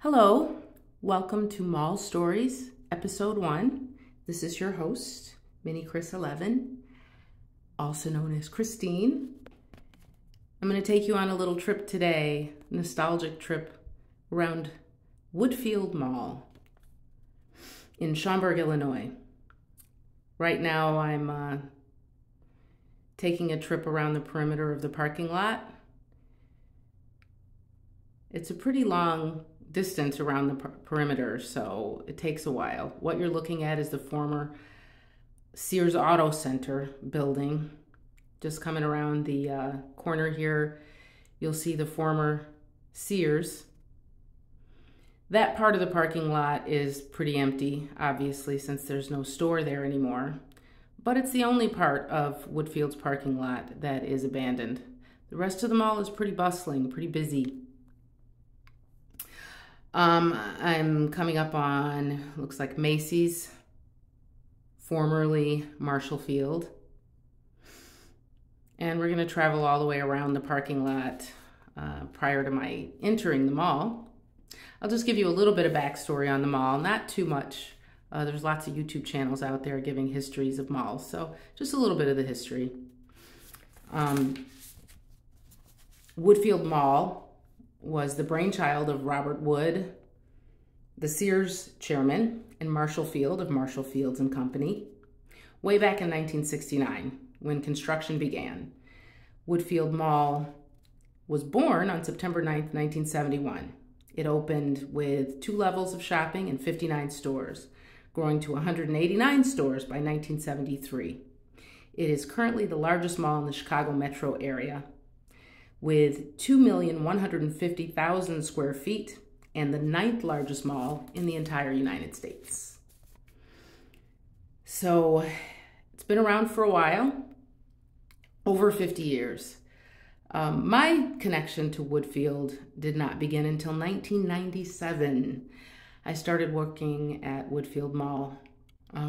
Hello, welcome to Mall Stories, Episode 1. This is your host, Mini Chris 11, also known as Christine. I'm going to take you on a little trip today, nostalgic trip around Woodfield Mall in Schaumburg, Illinois. Right now I'm taking a trip around the perimeter of the parking lot. It's a pretty long distance around the perimeter, so it takes a while. What you're looking at is the former Sears Auto Center building. Just coming around the corner here, you'll see the former Sears. That part of the parking lot is pretty empty, obviously, since there's no store there anymore. But it's the only part of Woodfield's parking lot that is abandoned. The rest of the mall is pretty bustling, pretty busy. I'm coming up on, looks like Macy's, formerly Marshall Field. And we're going to travel all the way around the parking lot prior to my entering the mall. I'll just give you a little bit of backstory on the mall, not too much. There's lots of YouTube channels out there giving histories of malls, so just a little bit of the history. Woodfield Mall was the brainchild of Robert Wood, the Sears chairman, and Marshall Field of Marshall Fields and Company, way back in 1969 when construction began. Woodfield Mall was born on September 9th, 1971. It opened with 2 levels of shopping and 59 stores, growing to 189 stores by 1973. It is currently the largest mall in the Chicago metro area, with 2,150,000 square feet and the 9th largest mall in the entire United States. So it's been around for a while, over 50 years. My connection to Woodfield did not begin until 1997. I started working at Woodfield Mall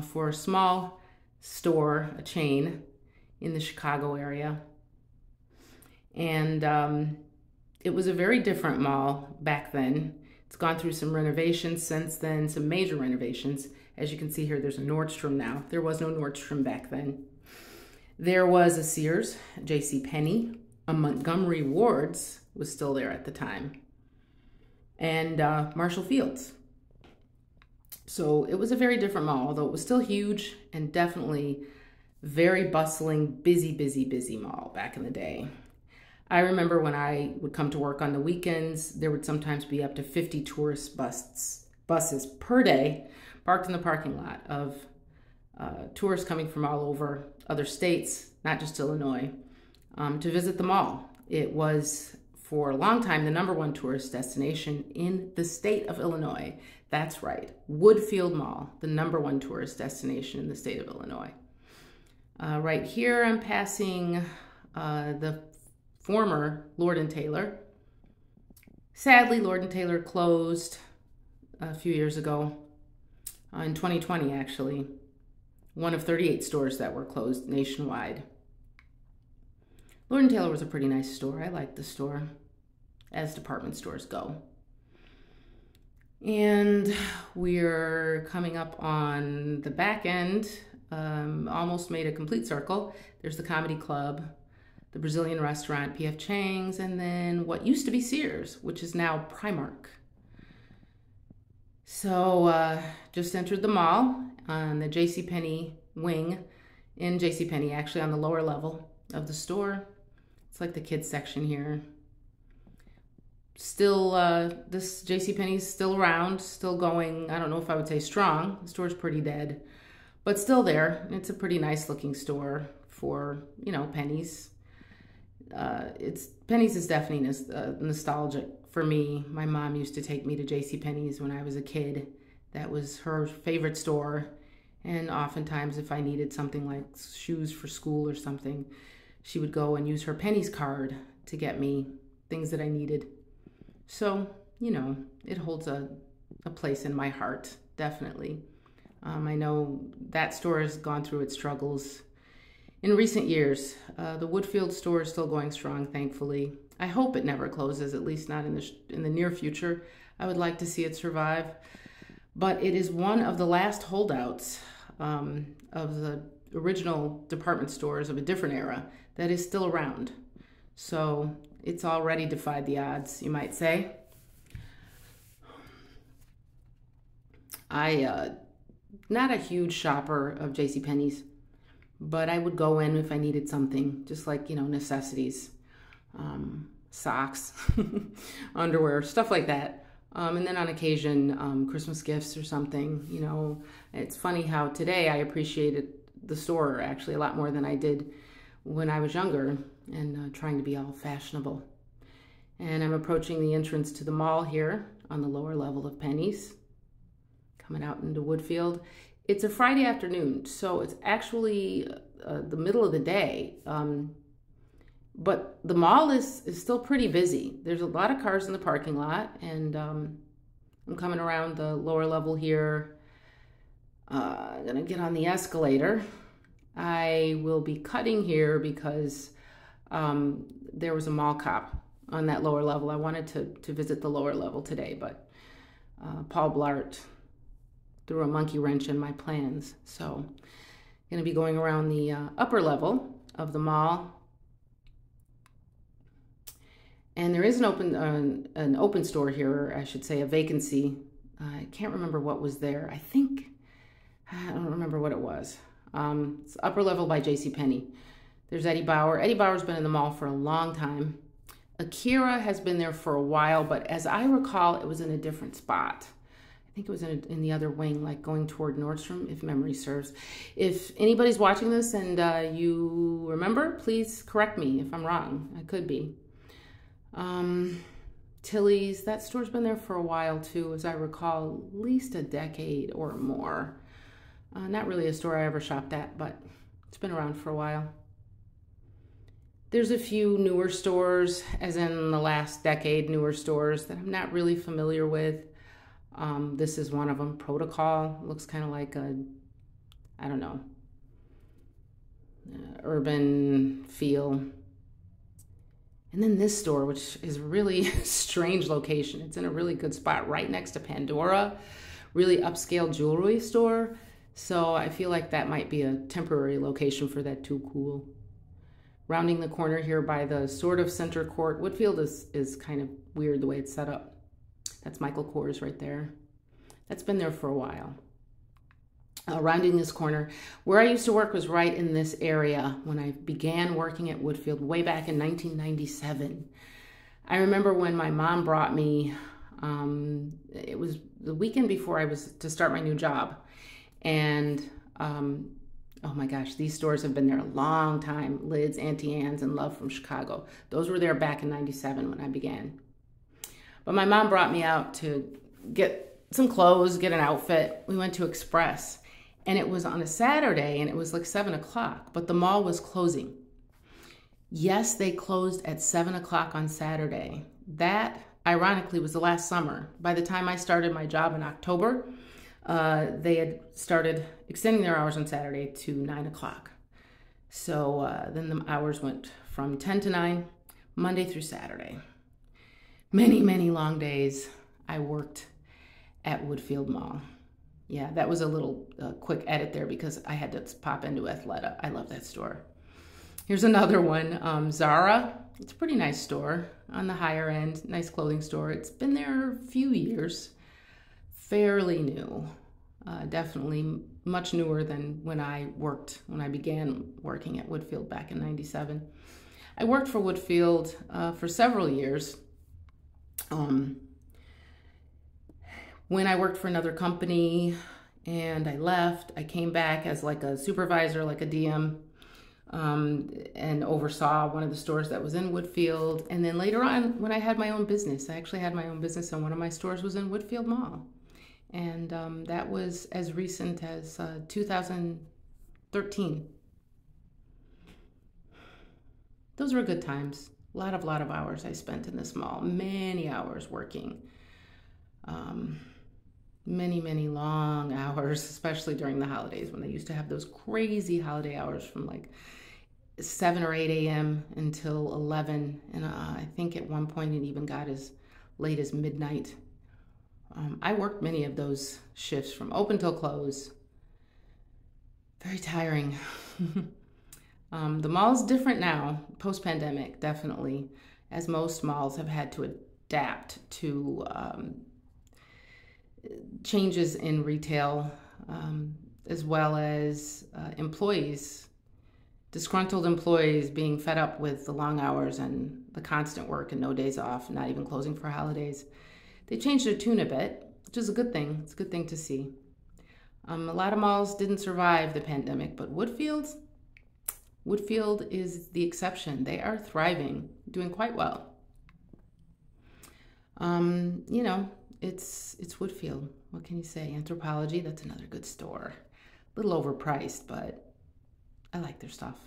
for a small store, a chain in the Chicago area. And it was a very different mall back then. It's gone through some renovations since then, some major renovations. As you can see here, there's a Nordstrom now. There was no Nordstrom back then. There was a Sears, a JCPenney, a Montgomery Ward's was still there at the time, and Marshall Fields. So it was a very different mall, although it was still huge and definitely very bustling, busy mall back in the day. I remember when I would come to work on the weekends, there would sometimes be up to 50 tourist buses per day parked in the parking lot of tourists coming from all over other states, not just Illinois, to visit the mall. It was, for a long time, the #1 tourist destination in the state of Illinois. That's right, Woodfield Mall, the #1 tourist destination in the state of Illinois. Right here, I'm passing the former Lord & Taylor. Sadly, Lord & Taylor closed a few years ago, in 2020 actually. One of 38 stores that were closed nationwide. Lord & Taylor was a pretty nice store. I liked the store, as department stores go. And we're coming up on the back end, almost made a complete circle. There's the Comedy Club, the Brazilian restaurant, P.F. Chang's, and then what used to be Sears, which is now Primark. So just entered the mall on the JCPenney wing, in JCPenney, actually on the lower level of the store. It's like the kids section here. Still, this JCPenney is still around, still going. I don't know if I would say strong. The store's pretty dead, but still there. It's a pretty nice looking store for, you know, pennies. Pennies is definitely nostalgic for me. My mom used to take me to JCPenney's when I was a kid. That was her favorite store. And oftentimes if I needed something like shoes for school or something, she would go and use her pennies card to get me things that I needed. So, you know, it holds a place in my heart, definitely. I know that store has gone through its struggles in recent years. The Woodfield store is still going strong, thankfully. I hope it never closes, at least not in the near future. I would like to see it survive. But it is one of the last holdouts of the original department stores of a different era that is still around. So it's already defied the odds, you might say. Not a huge shopper of JCPenney's, but I would go in if I needed something, just like, necessities, socks, underwear, stuff like that. And then on occasion, Christmas gifts or something. It's funny how today I appreciated the store actually a lot more than I did when I was younger and trying to be all fashionable. And I'm approaching the entrance to the mall here on the lower level of Penny's, coming out into Woodfield. It's a Friday afternoon, so it's actually the middle of the day. But the mall is still pretty busy. There's a lot of cars in the parking lot, and I'm coming around the lower level here. I'm gonna get on the escalator. I will be cutting here because there was a mall cop on that lower level. I wanted to visit the lower level today, but Paul Blart threw a monkey wrench in my plans. So I'm gonna be going around the upper level of the mall. And there is an open store here, or I should say a vacancy. I can't remember what was there. I don't remember what it was. It's upper level by JCPenney. There's Eddie Bauer. Eddie Bauer's been in the mall for a long time. Akira has been there for a while, but as I recall, it was in a different spot. I think it was in the other wing, like going toward Nordstrom, if memory serves. If anybody's watching this and you remember, please correct me if I'm wrong. I could be. Tilly's, that store's been there for a while too, as I recall, at least a decade or more. Not really a store I ever shopped at, but it's been around for a while. There's a few newer stores, as in the last decade, newer stores that I'm not really familiar with. This is one of them, Protocol. Looks kind of like I don't know, urban feel. And then this store, which is really strange location. It's in a really good spot right next to Pandora, really upscale jewelry store. So I feel like that might be a temporary location for that Too Cool. Rounding the corner here by the sort of center court. Woodfield is kind of weird the way it's set up. That's Michael Kors right there. That's been there for a while. Rounding this corner. Where I used to work was right in this area when I began working at Woodfield way back in 1997. I remember when my mom brought me, it was the weekend before I was to start my new job. And oh my gosh, these stores have been there a long time. Lids, Auntie Anne's, and Love from Chicago. Those were there back in 97 when I began. But my mom brought me out to get some clothes, get an outfit. We went to Express. And it was on a Saturday, and it was like 7 o'clock, but the mall was closing. Yes, they closed at 7 o'clock on Saturday. That, ironically, was the last summer. By the time I started my job in October, they had started extending their hours on Saturday to 9 o'clock. So then the hours went from 10 to 9, Monday through Saturday. Many, many long days I worked at Woodfield Mall. Yeah, that was a little quick edit there because I had to pop into Athleta. I love that store. Here's another one, Zara. It's a pretty nice store on the higher end, nice clothing store. It's been there a few years, fairly new. Definitely much newer than when I began working at Woodfield back in 97. I worked for Woodfield for several years. When I worked for another company and I left, I came back as like a supervisor, like a DM, and oversaw one of the stores that was in Woodfield. And then later on, when I had my own business, I actually had my own business, and one of my stores was in Woodfield Mall. And that was as recent as 2013. Those were good times. A lot of hours I spent in this mall, many hours working. Many long hours, especially during the holidays when they used to have those crazy holiday hours from like 7 or 8 a.m. until 11. And I think at one point it even got as late as midnight. I worked many of those shifts from open till close. Very tiring. The mall's different now, post-pandemic, definitely, as most malls have had to adapt to changes in retail, as well as disgruntled employees being fed up with the long hours and the constant work and no days off, not even closing for holidays. They changed their tune a bit, which is a good thing. It's a good thing to see. A lot of malls didn't survive the pandemic, but Woodfield is the exception. They are thriving, doing quite well. You know, it's Woodfield. What can you say? Anthropology, that's another good store. A little overpriced, but I like their stuff.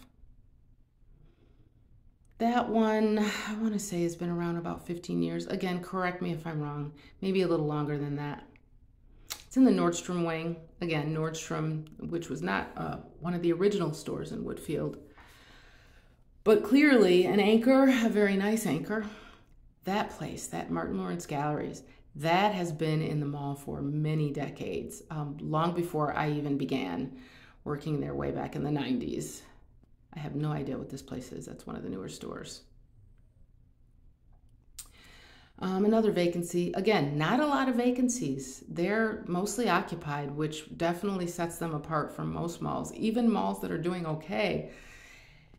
That one, I want to say, has been around about 15 years. Again, correct me if I'm wrong. Maybe a little longer than that. It's in the Nordstrom wing. Again, Nordstrom, which was not one of the original stores in Woodfield, but clearly an anchor, a very nice anchor. That place, that Martin Lawrence Galleries, that has been in the mall for many decades, long before I even began working there way back in the 90s. I have no idea what this place is. That's one of the newer stores. Another vacancy. Again, not a lot of vacancies. They're mostly occupied, which definitely sets them apart from most malls. Even malls that are doing okay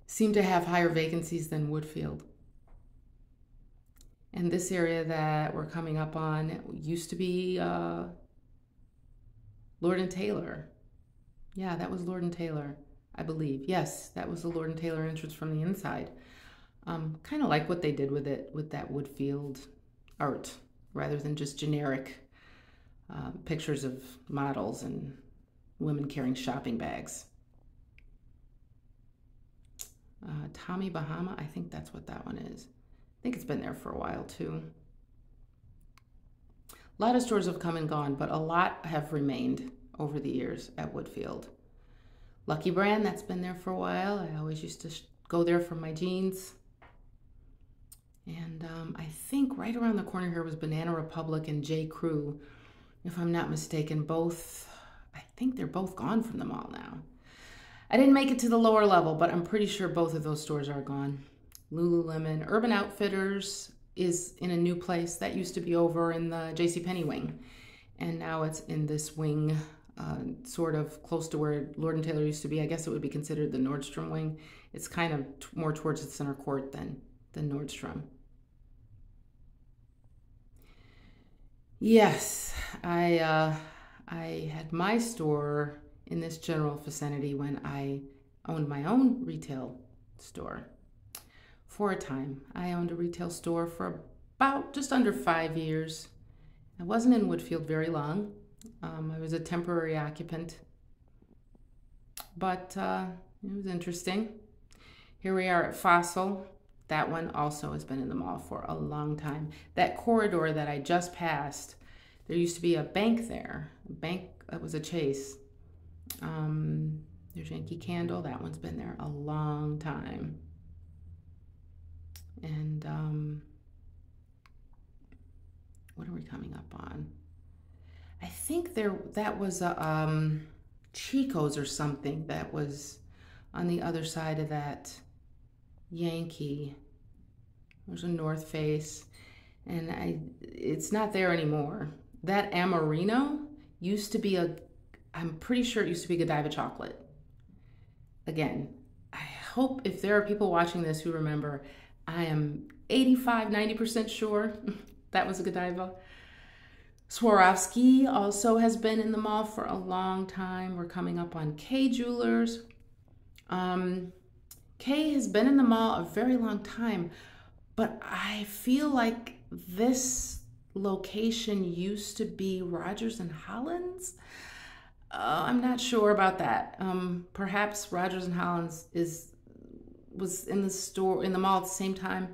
seem to have higher vacancies than Woodfield. And this area that we're coming up on used to be Lord & Taylor. Yeah, that was Lord & Taylor, I believe. Yes, that was the Lord & Taylor entrance from the inside. Kind of like what they did with it, with that Woodfield art, rather than just generic pictures of models and women carrying shopping bags. Tommy Bahama, I think that's what that one is. I think it's been there for a while too. A lot of stores have come and gone, but a lot have remained over the years at Woodfield. Lucky Brand, that's been there for a while. I always used to go there for my jeans. And I think right around the corner here was Banana Republic and J. Crew, if I'm not mistaken. Both, I think they're both gone from the mall now. I didn't make it to the lower level, but I'm pretty sure both of those stores are gone. Lululemon. Urban Outfitters is in a new place. That used to be over in the JCPenney wing. And now it's in this wing, sort of close to where Lord & Taylor used to be. I guess it would be considered the Nordstrom wing. It's kind of more towards the center court than Nordstrom. Yes, I had my store in this general vicinity when I owned my own retail store. For a time, I owned a retail store for about just under 5 years. I wasn't in Woodfield very long. I was a temporary occupant, but it was interesting. Here we are at Fossil. That one also has been in the mall for a long time. That corridor that I just passed, there used to be a bank there. A bank that was a Chase. There's Yankee Candle. That one's been there a long time. And what are we coming up on? I think that was a Chico's or something that was on the other side of that Yankee. There's a North Face, and it's not there anymore. That Amarino used to be I'm pretty sure it used to be Godiva chocolate. Again, I hope if there are people watching this who remember, I am 85–90% sure that was a Godiva. Swarovski also has been in the mall for a long time. We're coming up on K Jewelers. K has been in the mall a very long time, but I feel like this location used to be Rogers and Hollins. I'm not sure about that. Perhaps Rogers and Hollins was in the mall at the same time.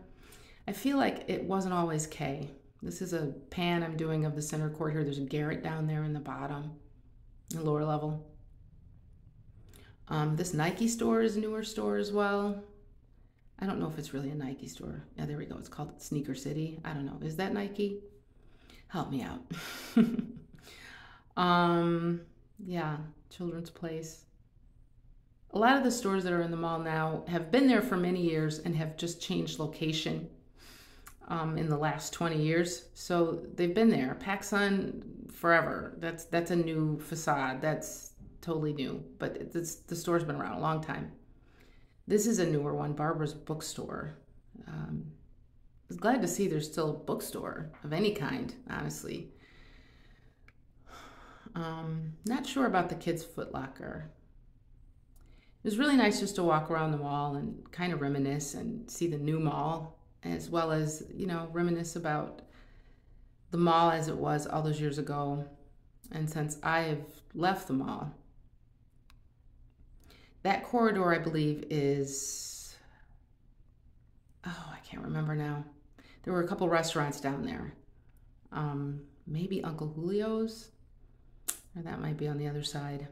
I feel like it wasn't always K. This is a pan I'm doing of the center court here. There's a Garrett down there in the bottom, the lower level. This Nike store is a newer store as well. I don't know if it's really a Nike store. Yeah, there we go. It's called Sneaker City. I don't know. Is that Nike? Help me out. Yeah, Children's Place. A lot of the stores that are in the mall now have been there for many years and have just changed location in the last 20 years. So they've been there. PacSun forever. That's a new facade. That's totally new. But the store's been around a long time. This is a newer one, Barbara's Bookstore. I was glad to see there's still a bookstore of any kind, honestly. Not sure about the Kids Foot Locker. It was really nice just to walk around the mall and kind of reminisce and see the new mall, as well as, reminisce about the mall as it was all those years ago. And since I've left the mall, that corridor, I believe, is, I can't remember now. There were a couple restaurants down there. Maybe Uncle Julio's, or that might be on the other side.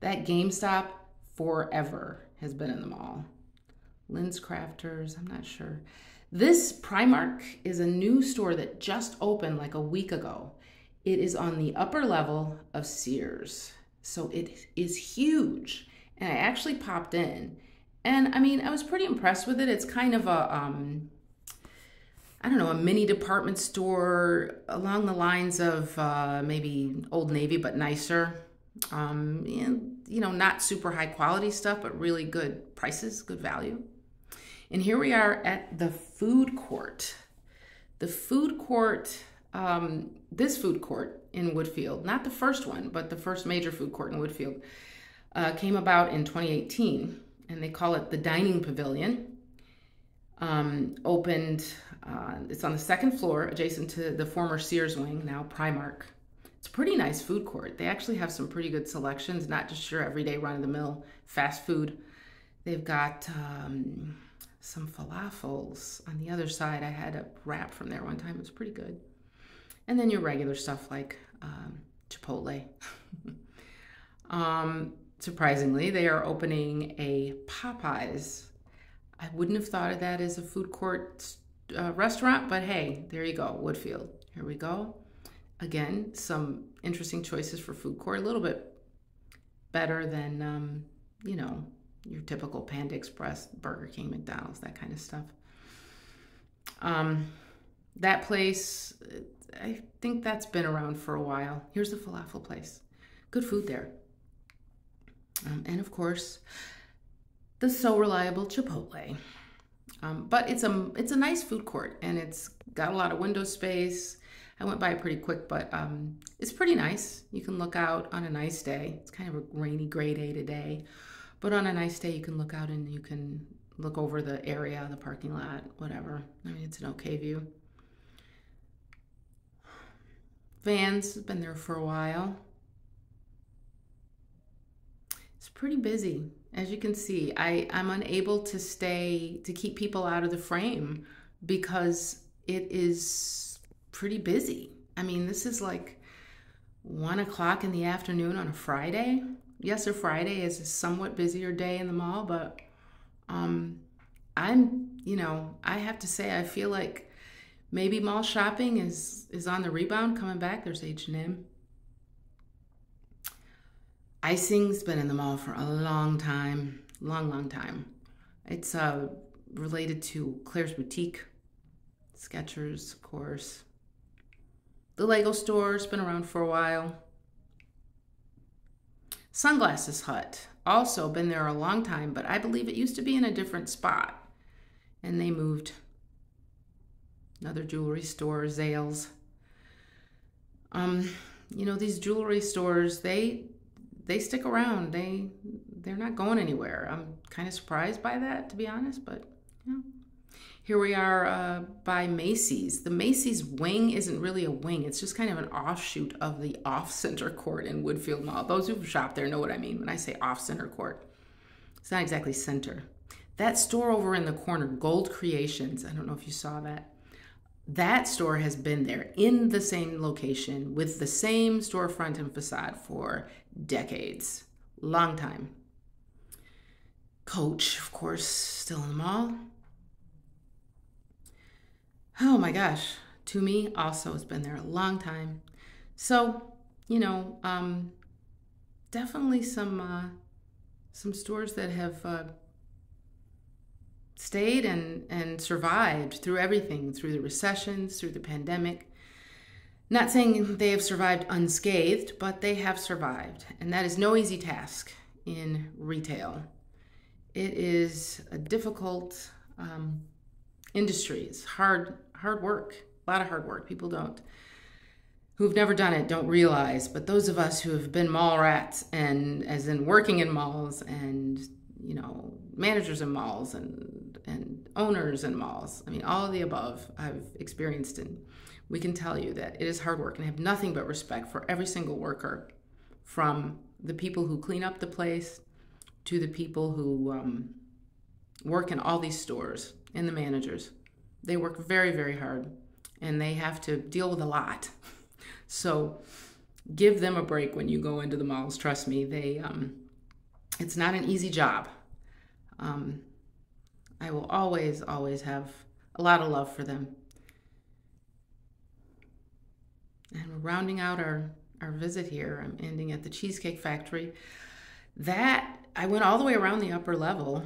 That GameStop forever has been in the mall. Lynn's Crafters, I'm not sure. This Primark is a new store that just opened like a week ago. It is on the upper level of Sears. So it is huge. And I actually popped in. And I mean, I was pretty impressed with it. It's kind of a, I don't know, a mini department store along the lines of maybe Old Navy, but nicer. And, not super high quality stuff, but really good prices, good value. And here we are at the food court. The food court, this food court in Woodfield, not the first one, but the first major food court in Woodfield, came about in 2018, and they call it the Dining Pavilion. Opened, it's on the second floor, adjacent to the former Sears wing, now Primark. It's a pretty nice food court. They actually have some pretty good selections, not just your everyday run-of-the-mill fast food. They've got some falafels on the other side. I had a wrap from there one time. It was pretty good. And then your regular stuff like Chipotle. Surprisingly, they are opening a Popeyes. I wouldn't have thought of that as a food court restaurant, but hey, there you go, Woodfield. Here we go. Again, some interesting choices for food court, a little bit better than, your typical Panda Express, Burger King, McDonald's, that kind of stuff. That place, I think that's been around for a while. Here's the falafel place. Good food there. And of course, the so reliable Chipotle. But it's a nice food court, and it's got a lot of window space. I went by it pretty quick, but it's pretty nice. You can look out on a nice day. It's kind of a rainy, gray day today. But on a nice day, you can look out and you can look over the area, the parking lot, whatever. I mean, it's an okay view. Vans has been there for a while. It's pretty busy. As you can see, I'm unable to keep people out of the frame because it is pretty busy. I mean, this is like 1 o'clock in the afternoon on a Friday. Yes, a Friday is a somewhat busier day in the mall, but I have to say, I feel like maybe mall shopping is on the rebound, coming back. There's H&M. Icing's been in the mall for a long time, long time. It's related to Claire's Boutique, Skechers, of course. The Lego store's been around for a while. Sunglasses Hut, also been there a long time, but I believe it used to be in a different spot, and they moved. Another jewelry store, Zales. These jewelry stores, they stick around. They're not going anywhere. I'm kind of surprised by that, to be honest, but yeah. Here we are by Macy's. The Macy's wing isn't really a wing. It's just kind of an offshoot of the off-center court in Woodfield Mall. Those who've shopped there know what I mean when I say off-center court. It's not exactly center. That store over in the corner, Gold Creations, I don't know if you saw that. That store has been there in the same location with the same storefront and facade for decades. Long time. coach, of course, still in the mall. Oh my gosh, Toomey also has been there a long time. So, you know, definitely some stores that have stayed and survived through everything, through the recessions, through the pandemic. Not saying they have survived unscathed, but they have survived. And that is no easy task in retail. It is a difficult industry. It's hard work, a lot of hard work. People who've never done it don't realize, but those of us who have been mall rats, and as in working in malls and, you know, managers in malls and owners in malls, I mean, all of the above I've experienced, and we can tell you that it is hard work, and I have nothing but respect for every single worker, from the people who clean up the place to the people who work in all these stores and the managers. They work very, very hard, and they have to deal with a lot. So give them a break when you go into the malls. Trust me, it's not an easy job. I will always, always have a lot of love for them. And we're rounding out our visit here. I'm ending at the Cheesecake Factory. That, I went all the way around the upper level.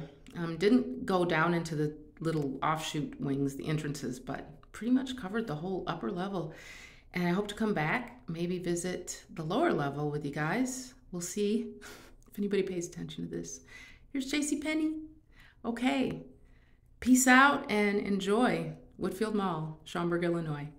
Didn't go down into the little offshoot wings, the entrances, but pretty much covered the whole upper level. And I hope to come back, maybe visit the lower level with you guys. We'll see if anybody pays attention to this. Here's JCPenney. Okay. Peace out and enjoy Woodfield Mall, Schaumburg, Illinois.